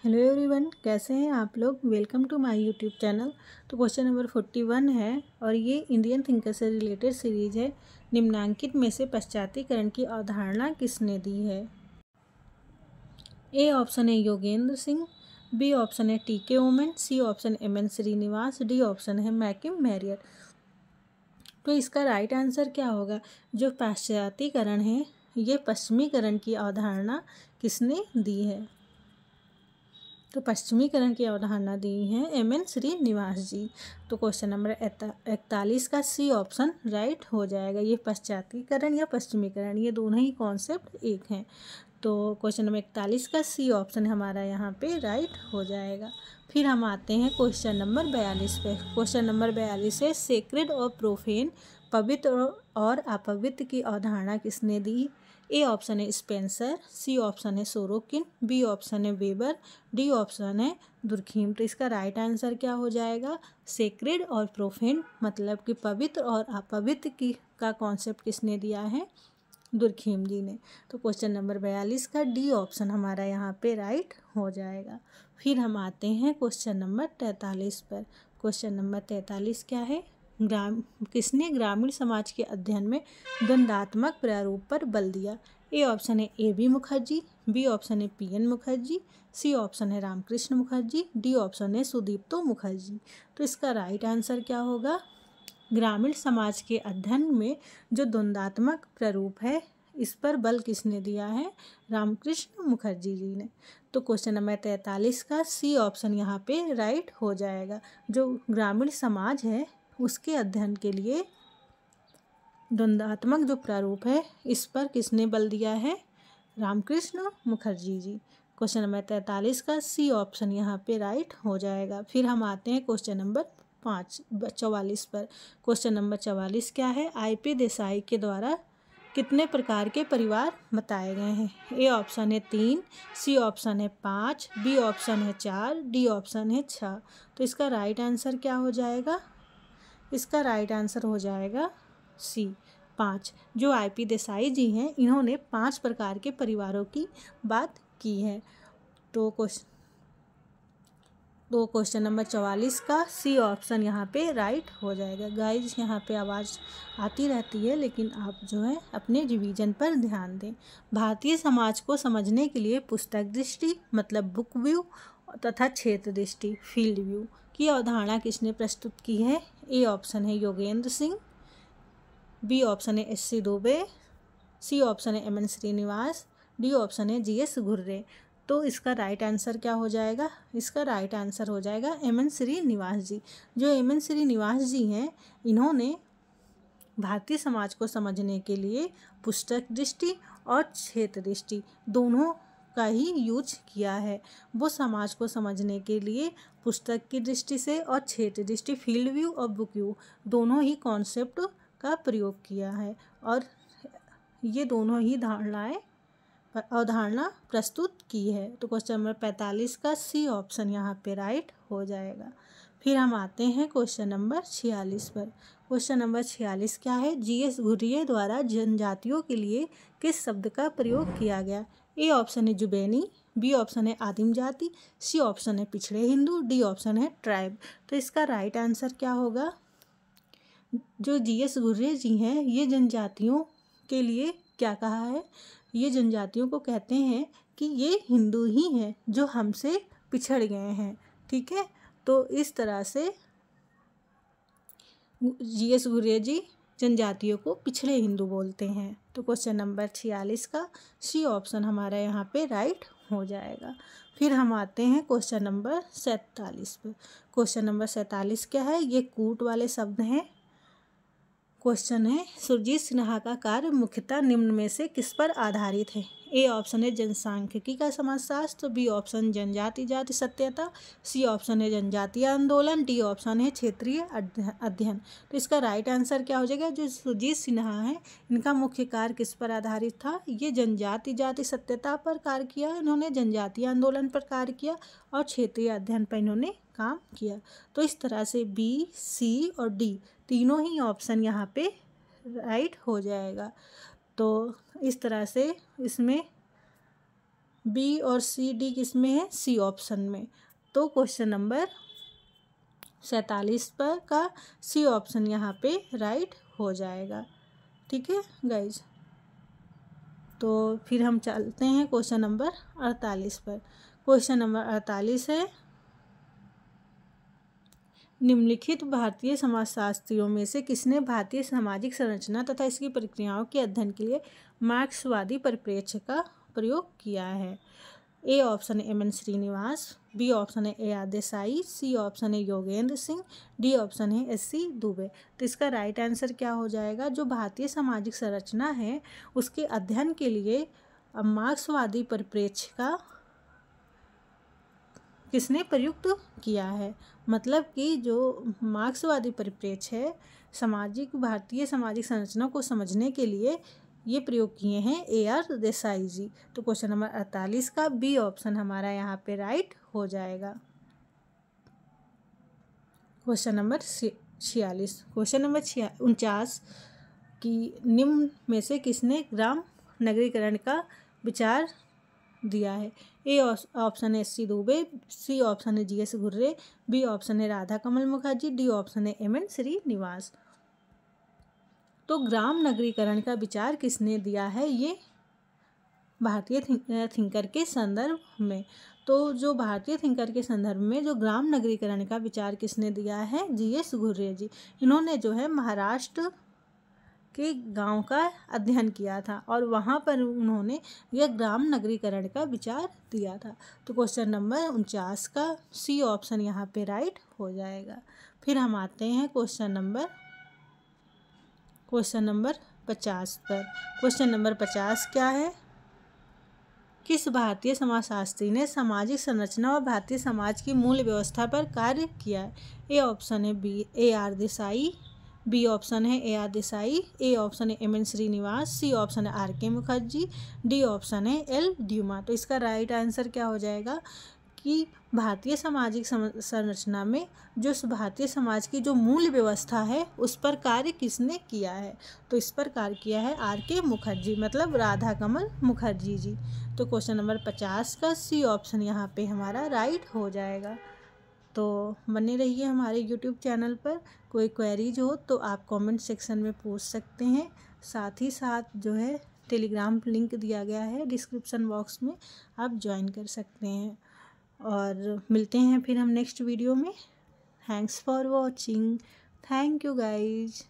Hello everyone, कैसे हैं आप लोग। Welcome to my YouTube channel. तो क्वेश्चन नंबर 41 है और ये इंडियन थिंकर से रिलेटेड सीरीज है। निम्नांकित में से पाश्चात्यकरण की अवधारणा किसने दी है। ए ऑप्शन है योगेंद्र सिंह, बी ऑप्शन है T K. Oommen, C option M N. Srinivas, D option है मैकिम मैरियर। तो इसका राइट आंसर क्या होगा। जो पाश्चात्यकरण है ये पश्चिमीकरण की अवधारणा किसने दी है। तो पश्चिमीकरण की अवधारणा दी है एम.एन. श्रीनिवास जी। तो क्वेश्चन नंबर 41 का सी ऑप्शन राइट हो जाएगा। ये पाश्चात्यकरण या पश्चिमीकरण ये दोनों ही कॉन्सेप्ट एक हैं। तो क्वेश्चन नंबर 41 का सी ऑप्शन हमारा यहाँ पे राइट हो जाएगा। फिर हम आते हैं क्वेश्चन नंबर 42 पे। क्वेश्चन नंबर 42 है सेक्रेड और प्रोफेन, पवित्र और अपवित्र की अवधारणा किसने दी। ए ऑप्शन है स्पेंसर, सी ऑप्शन है सोरोकिन, बी ऑप्शन है वेबर, डी ऑप्शन है दुर्खीम। तो इसका राइट आंसर क्या हो जाएगा। सेक्रेड और प्रोफेन मतलब कि पवित्र और अपवित्र की का कॉन्सेप्ट किसने दिया है, दुर्खीम जी ने। तो क्वेश्चन नंबर 42 का डी ऑप्शन हमारा यहाँ पे राइट हो जाएगा। फिर हम आते हैं क्वेश्चन नंबर 43 पर। क्वेश्चन नंबर 43 क्या है, किसने ग्रामीण समाज के अध्ययन में द्वंद्वात्मक प्रारूप पर बल दिया। ए ऑप्शन है ए.बी. मुखर्जी, बी ऑप्शन है पी.एन. मुखर्जी, सी ऑप्शन है रामकृष्ण मुखर्जी, डी ऑप्शन है सुदीप्तो मुखर्जी। तो इसका राइट आंसर क्या होगा। ग्रामीण समाज के अध्ययन में जो द्वंद्वात्मक प्रारूप है इस पर बल किसने दिया है, रामकृष्ण मुखर्जी जी ने। तो क्वेश्चन नंबर 43 का सी ऑप्शन यहाँ पे राइट हो जाएगा। जो ग्रामीण समाज है उसके अध्ययन के लिए द्वंद्वात्मक जो प्रारूप है इस पर किसने बल दिया है, रामकृष्ण मुखर्जी जी। क्वेश्चन नंबर 43 का सी ऑप्शन यहाँ पे राइट हो जाएगा। फिर हम आते हैं क्वेश्चन नंबर 44 पर। क्वेश्चन नंबर 44 क्या है, आई.पी. देसाई के द्वारा कितने प्रकार के परिवार बताए गए हैं। ए ऑप्शन है 3, सी ऑप्शन है 5, बी ऑप्शन है 4, डी ऑप्शन है 6। तो इसका राइट आंसर क्या हो जाएगा। इसका राइट आंसर हो जाएगा सी 5। जो आई.पी. देसाई जी हैं इन्होंने 5 प्रकार के परिवारों की बात की है। तो क्वेश्चन नंबर 44 का सी ऑप्शन यहाँ पे राइट हो जाएगा। गाइज यहाँ पे आवाज़ आती रहती है लेकिन आप जो है अपने रिवीजन पर ध्यान दें। भारतीय समाज को समझने के लिए पुस्तक दृष्टि मतलब बुक व्यू तथा क्षेत्र दृष्टि फील्ड व्यू की अवधारणा किसने प्रस्तुत की है। ए ऑप्शन है योगेंद्र सिंह, बी ऑप्शन है एस.सी. दुबे, सी ऑप्शन है एम.एन. श्रीनिवास, डी ऑप्शन है जी.एस. घुर्रे। तो इसका राइट आंसर क्या हो जाएगा। इसका राइट आंसर हो जाएगा एम.एन. श्रीनिवास जी। जो एम.एन. श्रीनिवास जी हैं इन्होंने भारतीय समाज को समझने के लिए पुस्तक दृष्टि और क्षेत्र दृष्टि दोनों का ही यूज किया है। वो समाज को समझने के लिए पुस्तक की दृष्टि से और क्षेत्र दृष्टि फील्ड व्यू और बुक व्यू दोनों ही कॉन्सेप्ट का प्रयोग किया है और ये दोनों ही अवधारणा प्रस्तुत की है। तो क्वेश्चन नंबर 45 का सी ऑप्शन यहाँ पे राइट हो जाएगा। फिर हम आते हैं क्वेश्चन नंबर 46 पर। क्वेश्चन नंबर 46 क्या है, जी.एस. घुर्रे द्वारा जनजातियों के लिए किस शब्द का प्रयोग किया गया। ए ऑप्शन है जुबेनी, बी ऑप्शन है आदिम जाति, सी ऑप्शन है पिछड़े हिंदू, डी ऑप्शन है ट्राइब। तो इसका राइट आंसर क्या होगा। जो जी.एस. घुर्रे जी हैं ये जनजातियों के लिए क्या कहा है, ये जनजातियों को कहते हैं कि ये हिंदू ही हैं जो हमसे पिछड़ गए हैं। ठीक है, तो इस तरह से जी.एस. घुर्रे जी जनजातियों को पिछड़े हिंदू बोलते हैं। तो क्वेश्चन नंबर 46 का सी ऑप्शन हमारा यहाँ पे राइट हो जाएगा। फिर हम आते हैं क्वेश्चन नंबर 47 पर। क्वेश्चन नंबर 47 क्या है, ये कूट वाले शब्द हैं। क्वेश्चन है सुरजीत सिन्हा का कार्य मुख्यतः निम्न में से किस पर आधारित है। ए ऑप्शन है जनसांख्यिकी का समाजशास्त्र, बी ऑप्शन जनजाति जाति सत्यता, सी ऑप्शन है जनजातीय आंदोलन, डी ऑप्शन है क्षेत्रीय अध्ययन। तो इसका राइट आंसर क्या हो जाएगा। जो सुरजीत सिन्हा है इनका मुख्य कार्य किस पर आधारित था, ये जनजाति जाति सत्यता पर कार्य किया, इन्होंने जनजातीय आंदोलन पर कार्य किया और क्षेत्रीय अध्ययन पर इन्होंने काम किया। तो इस तरह से बी, सी और डी तीनों ही ऑप्शन यहाँ पे राइट हो जाएगा। तो इस तरह से इसमें बी और सी डी किस में है, सी ऑप्शन में। तो क्वेश्चन नंबर 47 पर का सी ऑप्शन यहाँ पे राइट हो जाएगा। ठीक है गाइज, तो फिर हम चलते हैं क्वेश्चन नंबर 48 पर। क्वेश्चन नंबर 48 है, निम्नलिखित भारतीय समाजशास्त्रियों में से किसने भारतीय सामाजिक संरचना तथा इसकी प्रक्रियाओं के अध्ययन के लिए मार्क्सवादी परिप्रेक्ष्य का प्रयोग किया है। ए ऑप्शन है एम.एन. श्रीनिवास, बी ऑप्शन है ए.आर. देसाई, सी ऑप्शन है योगेंद्र सिंह, डी ऑप्शन है एस.सी. दुबे। तो इसका राइट आंसर क्या हो जाएगा, जो भारतीय सामाजिक संरचना है उसके अध्ययन के लिए मार्क्सवादी परिप्रेक्ष्य का किसने प्रयुक्त किया है। मतलब कि जो मार्क्सवादी परिप्रेक्ष्य है भारतीय सामाजिक संरचना को समझने के लिए ये प्रयोग किए हैं ए.आर. देसाई जी। तो क्वेश्चन नंबर 48 का बी ऑप्शन हमारा यहाँ पे राइट हो जाएगा। क्वेश्चन नंबर 46, क्वेश्चन नंबर 49 की निम्न में से किसने ग्राम नगरीकरण का विचार दिया है। ए ऑप्शन है एस.सी. दुबे, सी ऑप्शन है जी.एस. घुर्रे, बी ऑप्शन है राधा कमल मुखर्जी, डी ऑप्शन है एम.एन. श्रीनिवास। तो ग्राम नगरीकरण का विचार किसने दिया है, ये भारतीय थिंकर के संदर्भ में। तो जो भारतीय थिंकर के संदर्भ में जो ग्राम नगरीकरण का विचार किसने दिया है, जी.एस. घुर्रे जी। इन्होंने जो है महाराष्ट्र के गांव का अध्ययन किया था और वहाँ पर उन्होंने यह ग्राम नगरीकरण का विचार दिया था। तो क्वेश्चन नंबर 49 का सी ऑप्शन यहाँ पे राइट हो जाएगा। फिर हम आते हैं क्वेश्चन नंबर 50 पर। क्वेश्चन नंबर 50 क्या है, किस भारतीय समाजशास्त्री ने सामाजिक संरचना और भारतीय समाज की मूल व्यवस्था पर कार्य किया है। ए ऑप्शन है B A R. Desai, B option है ए.आर. देसाई, ए ऑप्शन है एम.एन. श्रीनिवास, सी ऑप्शन है आर.के. मुखर्जी, डी ऑप्शन है एल. ड्यूमा। तो इसका राइट आंसर क्या हो जाएगा कि भारतीय सामाजिक संरचना में जो भारतीय समाज की जो मूल व्यवस्था है उस पर कार्य किसने किया है। तो इस पर कार्य किया है आर.के. मुखर्जी, मतलब राधा कमल मुखर्जी जी। तो क्वेश्चन नंबर 50 का सी ऑप्शन यहाँ पे हमारा राइट हो जाएगा। तो बने रहिए हमारे YouTube चैनल पर। कोई क्वेरीज हो तो आप कमेंट सेक्शन में पूछ सकते हैं। साथ ही साथ जो है टेलीग्राम लिंक दिया गया है डिस्क्रिप्शन बॉक्स में, आप ज्वाइन कर सकते हैं। और मिलते हैं फिर हम नेक्स्ट वीडियो में। Thanks for watching. Thank you guys.